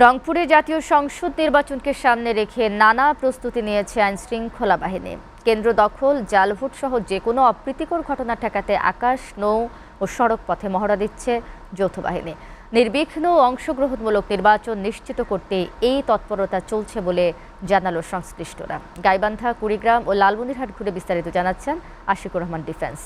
রংপুরে জাতীয় সংসদ নির্বাচনকে সামনে রেখে নানা প্রস্তুতি নিয়েছে আইনশৃঙ্খলা বাহিনী। কেন্দ্র দখল, জাল ভোট সহ যে কোনো অপ্রীতিকর ঘটনা ঠেকাতে আকাশ, নৌ ও সড়ক পথে মহড়া দিচ্ছে যৌথ বাহিনী। নির্বিঘ্ন ও অংশগ্রহণমূলক নির্বাচন নিশ্চিত করতে এই তৎপরতা চলছে বলে জানালো সংশ্লিষ্টরা। গাইবান্ধা, কুড়িগ্রাম ও লালমনিরহাট ঘুরে বিস্তারিত জানাচ্ছেন আশিকুর রহমান ডিফেন্স।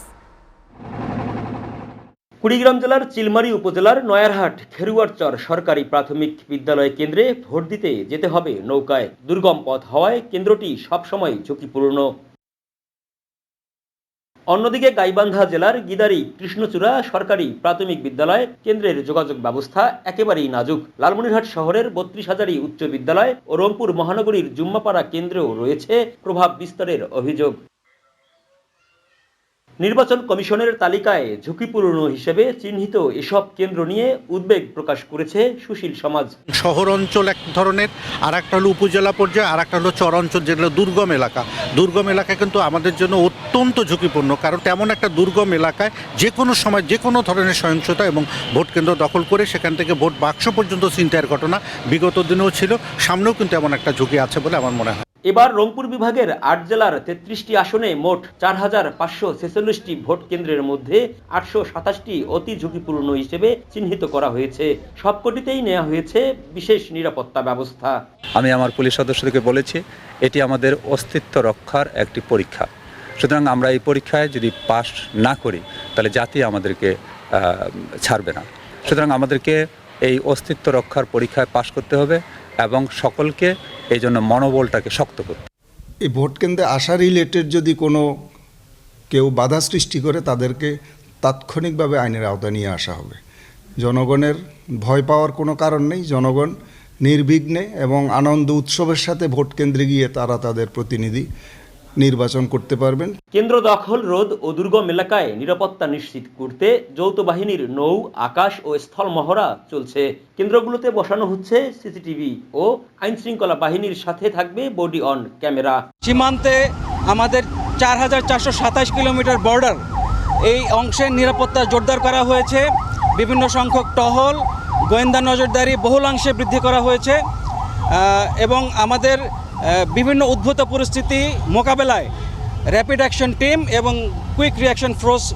কুড়িগ্রাম জেলার চিলমারী উপজেলার নয়ারহাট খেরুয়ারচর সরকারি প্রাথমিক বিদ্যালয় কেন্দ্রে ভোট দিতে যেতে হবে নৌকায়। দুর্গম পথ হওয়ায় কেন্দ্রটি সবসময় ঝুঁকিপূর্ণ। অন্যদিকে গাইবান্ধা জেলার গিদারি কৃষ্ণচূড়া সরকারি প্রাথমিক বিদ্যালয় কেন্দ্রের যোগাযোগ ব্যবস্থা একেবারেই নাজুক। লালমনিরহাট শহরের ৩২ উচ্চ বিদ্যালয় ও রংপুর মহানগরীর জুম্মাপাড়া কেন্দ্রেও রয়েছে প্রভাব বিস্তারের অভিযোগ। নির্বাচন কমিশনের তালিকায় ঝুঁকিপূর্ণ হিসেবে চিহ্নিত এসব কেন্দ্র নিয়ে উদ্বেগ প্রকাশ করেছে সুশীল সমাজ। শহর অঞ্চল এক ধরনের, আর একটা হলো উপজেলা পর্যায়ে, আর একটা হলো চর অঞ্চল, যেগুলো দুর্গম এলাকা। দুর্গম এলাকা কিন্তু আমাদের জন্য অত্যন্ত ঝুঁকিপূর্ণ, কারণ তেমন একটা দুর্গম এলাকায় যে কোনো সময় যে কোনো ধরনের সহিংসতা এবং ভোট কেন্দ্র দখল করে সেখান থেকে ভোট বাক্স পর্যন্ত ছিনতাইয়ের ঘটনা বিগত দিনেও ছিল, সামনেও কিন্তু এমন একটা ঝুঁকি আছে বলে আমার মনে হয়। এবার রংপুর বিভাগের ৮ জেলার ৩৩টি আসনে মোট ৪,৫৪৬টি ভোট কেন্দ্রের মধ্যে ৮২৭টি অতি ঝুঁকিপূর্ণ হিসেবে চিহ্নিত করা হয়েছে। সবকটিতেই নেওয়া হয়েছে বিশেষ নিরাপত্তা ব্যবস্থা। আমি আমার পুলিশ সদস্যদেরকে বলেছি, এটি আমাদের অস্তিত্ব রক্ষার একটি পরীক্ষা। সুতরাং আমরা এই পরীক্ষায় যদি পাস না করি তাহলে জাতি আমাদেরকে ছাড়বে না। সুতরাং আমাদেরকে এই অস্তিত্ব রক্ষার পরীক্ষায় পাস করতে হবে এবং সকলকে এই জন্য মনোবলটাকে শক্ত করতে। এই ভোট কেন্দ্রে আসা রিলেটেড যদি কোনো কেউ বাধা সৃষ্টি করে তাদেরকে তাৎক্ষণিকভাবে আইনের আওতায় নিয়ে আসা হবে। জনগণের ভয় পাওয়ার কোনো কারণ নেই। জনগণ নির্বিঘ্নে এবং আনন্দ উৎসবের সাথে ভোট কেন্দ্রে গিয়ে তারা তাদের প্রতিনিধি নির্বাচন করতে পারবেন। কেন্দ্র দখল রোধ ও দুর্গম এলাকায় নিরাপত্তা নিশ্চিত করতে যৌথ বাহিনীর নৌ, আকাশ ও স্থল মহড়া চলছে। কেন্দ্রগুলোতে বসানো হচ্ছে সিসিটিভি ও আইনশৃঙ্খলা বাহিনীর সাথে থাকবে বডি অন ক্যামেরা। সীমান্তে আমাদের ৪,৪২৭ কিলোমিটার বর্ডার, এই অংশের নিরাপত্তা জোরদার করা হয়েছে। বিভিন্ন সংখ্যক টহল, গোয়েন্দা নজরদারি বহুলাংশে বৃদ্ধি করা হয়েছে এবং আমাদের বিভিন্ন উদ্ভূত পরিস্থিতি মোকাবেলায় র্যাপিড অ্যাকশন টিম এবং কুইক রিঅ্যাকশন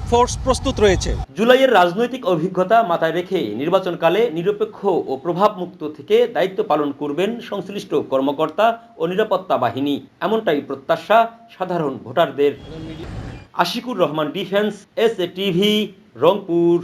ফোর্স প্রস্তুত রয়েছে। জুলাইয়ের রাজনৈতিক অভিজ্ঞতা মাথায় রেখে নির্বাচনকালে নিরপেক্ষ ও প্রভাবমুক্ত থেকে দায়িত্ব পালন করবেন সংশ্লিষ্ট কর্মকর্তা ও নিরাপত্তা বাহিনী, এমনটাই প্রত্যাশা সাধারণ ভোটারদের। Ashikur Rahman defence, SA TV, Rangpur.